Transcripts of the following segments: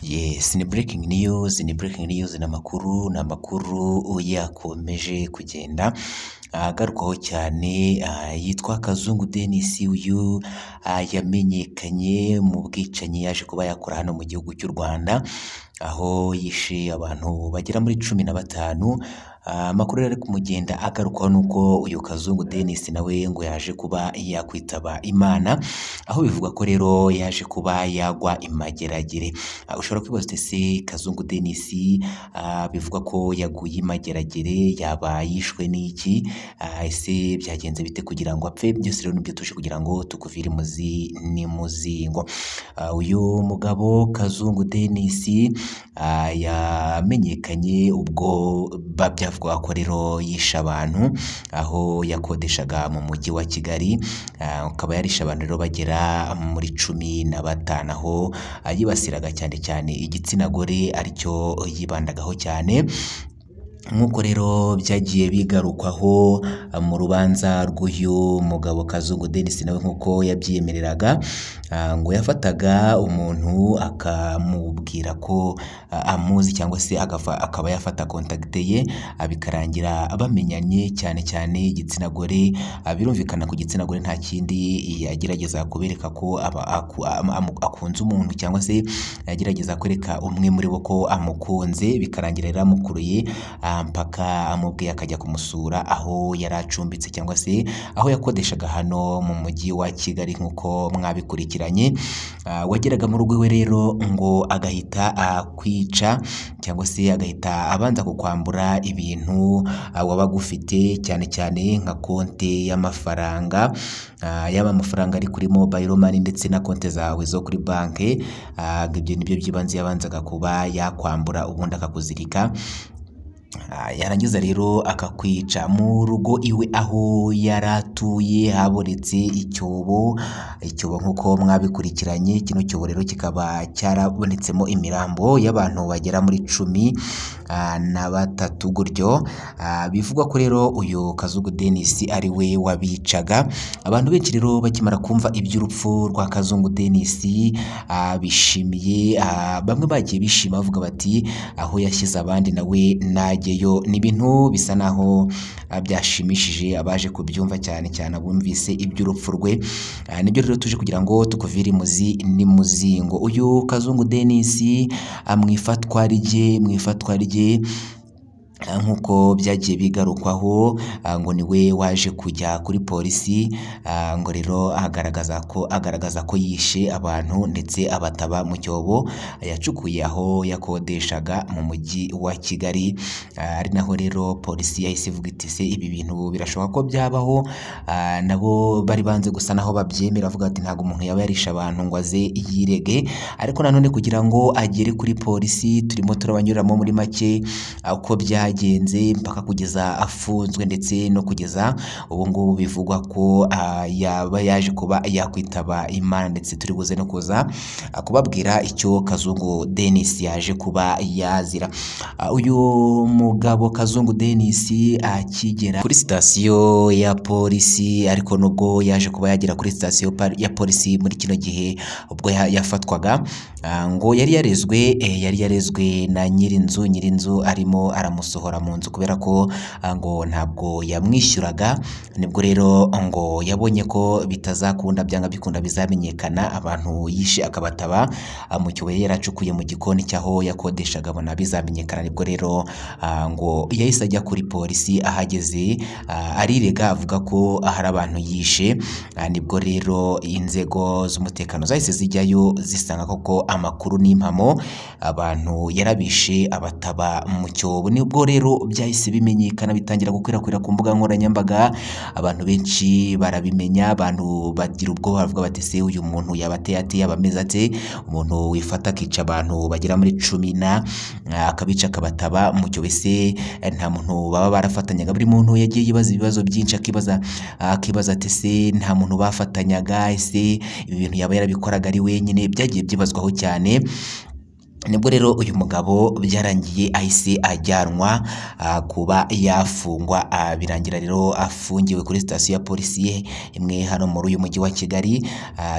Yes, ni breaking news, ni amakuru yakomeje kugenda agarukwaho cyane, yitwa Kazungu Denis. Uyu yamenyekanye mu bwicanyi yaje kuba yakora hano mu gihugu cy'u Rwanda, aho yishe abantu bagera muri 15. Amakuru yari kumugenda agarukwaho nuko uyu Kazungu Denis nawe ngo yaje kuba yakwitaba Imana, aho bivuga ko rero yaje kuba yagwa imageragere. Ushobora kwibaza ese Kazungu Denis bivuga ko yaguye imageragere yaba yishwe n'iki? Ese byagenze bite kugira ngo apfe? Byose rero nibyo tuje kugira ngo tukuvire muzi ni muzingo. Uyu mugabo Kazungu Denis yamenyekanye ubwo byavuga ko rero yishe abantu, aho yakodeshaga mu mujyi wa Kigali. Akaba yarishe abantu rero bagera muri 15, aho yibasiraga cyane cyane igitsina gore aricyo yibandagaho cyane. Nk'uko rero byagiye bigarukwaho mu rubanza rw'uyu mugabo Kazungu Denis, nawe nk'uko yabyiyemereraga, ngo yafataga umuntu akamubwira ko amuzi cyangwa se akaba yafata kontakite ye, bikarangira bamenyanye cyane cyane igitsina gore. Birumvikana ku gitsina gore nta kindi yagerageza kubereka ko akunze umuntu, cyangwa se yagerageza kwereka umwe muri bo ko amukunze, bikarangira rero amukuruye mpaka amubwiye akajya kumusura aho yari acumbitse cyangwa se aho yakodeshaga hano mu mujyi wa Kigali nk'uko mwabikurikiranye. Wageraga mu rugo iwe rero ngo agahita akwica, cyangwa se agahita abanza kukwambura ibintu wabaga ufite, cyane cyane nka konte y'amafaranga, yaba amafaranga ari kuri mobile money ndetse na konte zawe zo kuri banki. Ibyo nibyo byibanze yabanzaga kuba yakwambura, ubundi akakuzirika. Yarangiza rero akakwica. Mu rugo iwe aho yaratuye habonetse icyobo nk'uko mwabikurikiranye. Kino cyobo rero kikaba cyarabonetsemo imirambo y'abantu bagera muri 13 gutyo. Bivugwa ko rero uyu Kazungu Denis ari we wabicaga. Abantu benshi rero bakimara kumva iby'urupfu rwa Kazungu Denis bishimiye, bamwe bagiye bishima bavuga bati aho yashyize abandi nawe najyeyo. Ni ibintu bisa naho byashimishije abaje kubyumva, cyane cyane abumvise iby'urupfu rwe. Nibyo rero tuje kugira ngo tukuvire muzi ni muzingo. Uyu Kazungu Denis mwifatwa rye nk'uko byagiye bigarukwaho, ngo niwe waje kujya kuri polisi, ngo rero agaragaza ko yishe abantu ndetse abataba mu cyobo yacukuye aho yakodeshaga mu mujyi wa Kigali. Ari naho rero polisi yahise ivuga iti se ibi bintu birashoboka ko byabaho? Nabo bari banze gusa naho babyemera, avuga ati ntabwo umuntu yaba yarisha abantu ngo aze yirege. Ariko nanone kugira ngo agere kuri polisi turimo turabanyuramo muri make uko byagenze mpaka kugeza afunzwe, ndetse no kugeza ubu ngubu bivugwa ko yaba yaje kuba yakwitaba Imana, ndetse turi buze no kuza kubabwira icyo Kazungu Denis yaje kuba yazira. Uyu mugabo Kazungu Denis akigera kuri sitasiyo ya polisi, ariko nubwo yaje kuba yagera kuri sitasiyo ya polisi muri kino gihe ubwo yafatwaga, ngo yari yarezwe na nyirinzu arimo aramusohora mu nzu kubera ko ngo ntabwo yamwishyuraga. Nibwo rero ngo yabonye ko bitazakunda, byanga bikunda bizamenyekana abantu yishe akabataba mu cyobo yaracukuye mu gikoni cyaho yakodeshaga, abona bizamenyekana. Nibwo rero ngo yahise ajya kuri polisi. Ahageze arirega avuga ko hari abantu yishe. Nibwo rero inzego z'umutekano zahise zijyayo zisanga koko amakuru n'impamo abantu yarabishe abataba mu cyobo. Nibwo rero byahise bimenyekana, bitangira gukwirakwira ku mbuga nkoranyambaga. Abantu benshi barabimenya, abantu bagira ubwoba, baravuga bati se uyu muntu yabateye ate, yabameze ate? Umuntu wifata akica abantu bagera muri 10 akabica akabataba mu cyobo, se nta muntu baba barafatanyaga? Buri muntu yagiye yibaza ibibazo byinshi, akibaza ati se nta muntu bafatanyaga? Ese ibi bintu yaba yarabikoraga ari wenyine? Byagiye byibazwaho cyane. nibwo rero uyu mugabo byarangiye ahise ajyanwa kuba yafungwa, birangira rero afungiwe kuri sitasiyo ya polisi imwe hano muri uyu mujyi wa Kigali.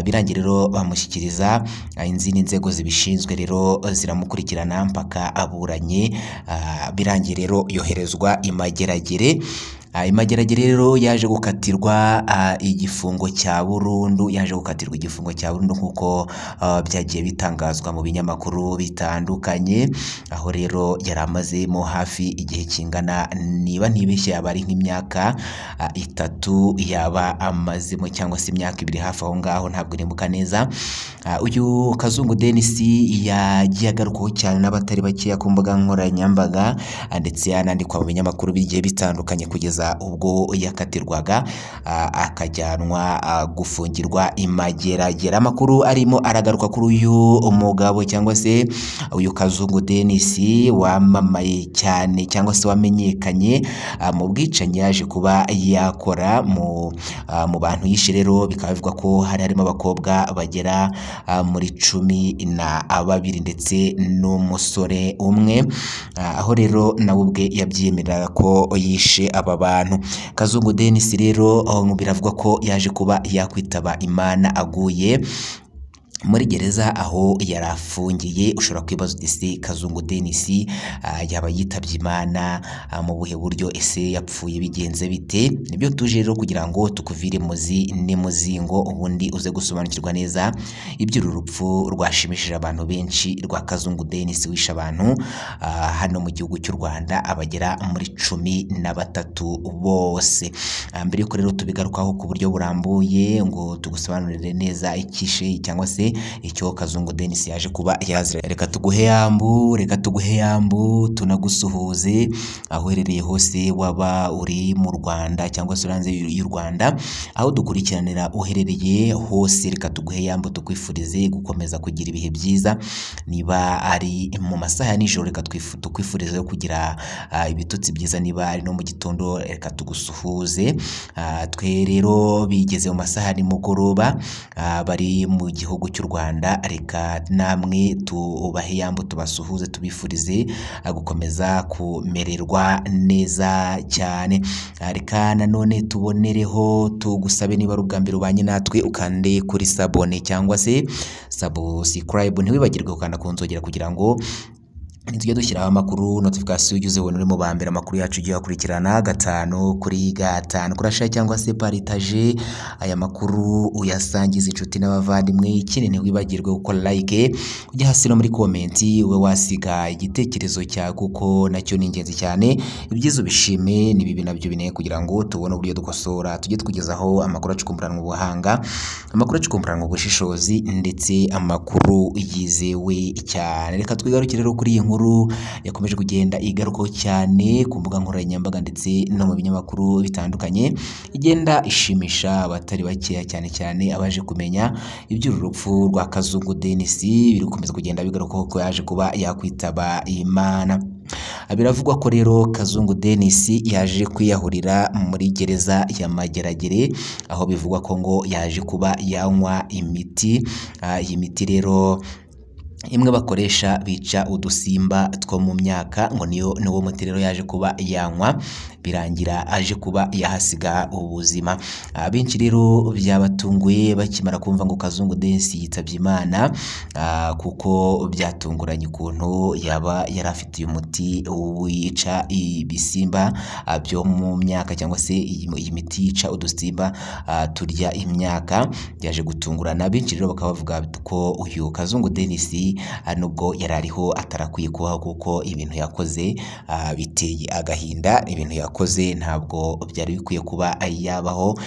Birangira rero bamushyikiriza izindi nzego zibishinzwe, rero ziramukurikirana mpaka aburanye. Birangiye rero yoherezwa i Mageragere. Imageragere rero yaje gukatirwa igifungo cya burundu, nk'uko byagiye bitangazwa mu binyamakuru bitandukanye, aho rero yari amazemo hafi igihe kingana, niba ntibeshye yaba ari nk'imyaka 3 yaba amazemo, cyangwa se imyaka 2 hafi aho ngaho, ntabwo nibuka neza. Uyu Kazungu Denis yagiye agarukaho cyane n'abatari bakeya ku mbuga nkoranyambaga, ndetse yanandikwa mu binyamakuru bigiye bitandukanye kugeza ubwo yakatirwaga akajyanwa gufungirwa i Mageragere. Amakuru arimo aragaruka kuri uyu umugabo cyangwa se uyu Kazungu Denis wamamaye cyane cyangwa se wamenyekanye mu bwicanyi yaje kuba yakora mu bantu yishe. Rero bikaba bivugwa ko harimo abakobwa bagera muri 12 ndetse n'umusore umwe, aho rero nawe ubwe yabyemerera ko yishe aba bantu. Kazungu Denis rero biravugwa ko yaje kuba yakwitaba Imana aguye muri gereza aho yari afungiye. Ushobora kwibaza ese Kazungu Denis yaba yitabye Imana mu buhe buryo? Ese yapfuye bigenze bite? Nibyo tuje rero kugira ngo tukuvire muzi n'umuzingo, ubundi uze gusobanukirwa neza iby'uru rupfu rwashimishije abantu benshi rwa Kazungu Denis wishe abantu hano mu gihugu cy'u Rwanda abagera muri 13 bose. Mbere yuko rero tubigarukaho ku buryo burambuye ngo tugusobanurire neza ikishe cyangwa se icyo Kazungu Denis yaje kuba yazira, reka tuguhe yambu tunagusuhuze aho uherereye hose, waba uri mu Rwanda cyangwa se uranze y'u Rwanda, aho dukurikiranira uherereye hose, reka tuguhe yambu tukwifurize gukomeza kugira ibihe byiza. Niba ari mu masaha ya nijoro, reka tukwifurize kugira ibitutsi byiza. Niba ari no mu gitondo, reka tugusuhuze. Twe rero bigeze mu masaha nimugoroba, bari mu gihugu cy'u Rwanda, reka namwe tubahe yambu tubasuhuze, tubifurize gukomeza kumererwa neza cyane. Reka nanone tubonereho tugusabe, niba ari ubwa mbere ubanye natwe, ukande kuri sabone cyangwa se subscribe, ntiwibagirwe gukanda ku nzogera kugira ngo tujye dushyiraho amakuru notification ugeze ubona uri mu bambere amakuru yacu ugiye akurikirana 5 kuri 5. Kurashare cyangwa se partage aya makuru uyasangiza inshuti n'abavandimwe. Ikindi ntiwibagirwe gukora like, ujye hasi no muri comment we wasiga igitekerezo cyawe kuko nacyo ni ingenzi cyane. Ibyiza ubishime, ni bibi nabyo bineye kugira ngo tubone uburyo dukosora, tujye tukugezaho amakuru acukumburanwa ubuhanga, amakuru acukumburanwa ubushishozi, ndetse amakuru yizewe cyane. Reka twigarukire rero kuri iyi nkuru yakomeje kugenda igarukaho cyane ku mbuga nkoranyambaga ndetse no mu binyamakuru bitandukanye, igenda ishimisha abatari bakeya, cyane cyane abaje kumenya iby'uru rupfu rwa Kazungu Denis. Biri gukomeza kugenda bigarukaho ko yaje kuba yakwitaba Imana. Biravugwa ko rero Kazungu Denis yaje kwiyahurira muri gereza ya Mageragere, aho bivugwa ko ngo yaje kuba yanywa imiti. Iyi miti rero imwe bakoresha bica udusimba two mu myaka, ngo niwo muti rero yaje kuba yanywa, birangira aje kuba yahasiga ubuzima. Benshi rero byabatunguye bakimara kumva ngo Kazungu Denis yitabye Imana, kuko byatunguranye ukuntu yaba yari afite uyu muti wica ibisimba byo mu myaka, cyangwa se iyi miti yica udusimba turya imyaka. Byaje gutungurana, benshi rero bakaba bavuga ko uyu Kazungu Denis nubwo yari ariho atarakwiye kubaho, kuko ibintu yakoze biteye agahinda, ibintu yakoze ntabwo byari bikwiye kuba yabaho.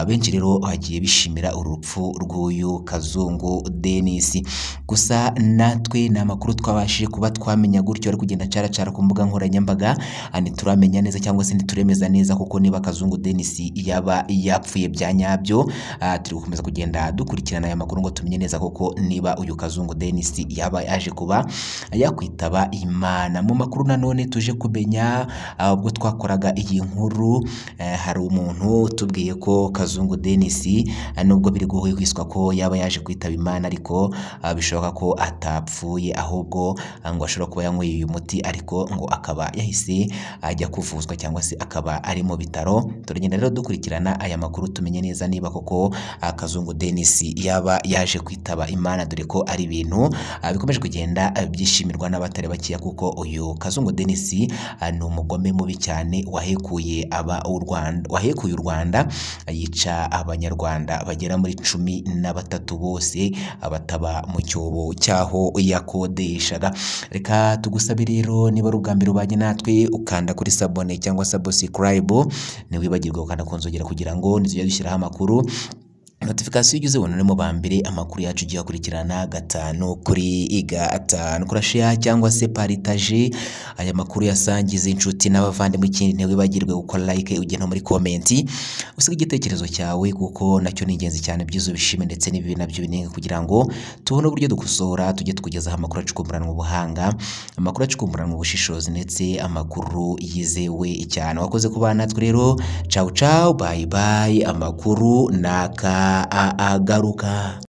Benshi rero bagiye bishimira urupfu rw'uyu Kazungu Denis. Gusa natwe ni amakuru twabashije kuba twamenya gutyo, ari kugenda caracara ku mbuga nkoranyambaga, ntituramenya neza cyangwa se ntituremeza neza kuko niba Kazungu Denis yaba yapfuye bya nyabyo. Turi gukomeza kugenda dukurikirana aya makuru ngo tumenye neza koko niba uyu Kazungu Denis yaba yaje kuba yakwitaba Imana. Mu makuru nanone tuje kumenya ubwo twakoraga iyi nkuru hari umuntu utubwiye ko Kazungu Denis nubwo biri guhwiswa ko yaba yaje kwitaba Imana ariko bishoboka ko atapfuye ahubwo ngo ashobora kuba yanyweye uyu muti ariko ngo akaba yahise ajya kuvuzwa cyangwa se akaba ari mu bitaro. Turagenda rero dukurikirana aya makuru tumenye neza niba koko Kazungu Denis yaba yaje kwitaba Imana, dore ko ari ibintu bikomeje kugenda byishimirwa n'abatari bakiya kuko uyu Kazungu Denis ni umugome mubi cyane wahekuye u Rwanda yica abanyarwanda bagera muri 13 bose abataba mu cyobo cyaho yakodeshaga. Reka tugusabe rero niba rugambira ubanye natwe ukanda kuri sabone cyangwa subscribe, ntiwibagirwe ukanda kunzogera kugira ngo nizujya dushyiraho amakuru notification igize ubona mu bambere amakuru yacu ugiye kurikirana 5/5 kora share cyangwa se partage aya makuru yasangiza inshuti n'abavandimwe. Ikindi ntiwibagirwe gukora like ugena muri comment usiga igitekerezo cyawe kuko nacyo ni ingenzi cyane, byizo bishime ndetse n'ibibi nabyo binenge kugira ngo tubone uburyo dukosora tujye tukugezaho amakuru acukumburanwa ubuhanga, amakuru acukumburanwa ubushishozi ndetse amakuru yizewe cyane. Wakoze kubana natwe rero, ciao ciao, bye bye, amakuru naka agaruka.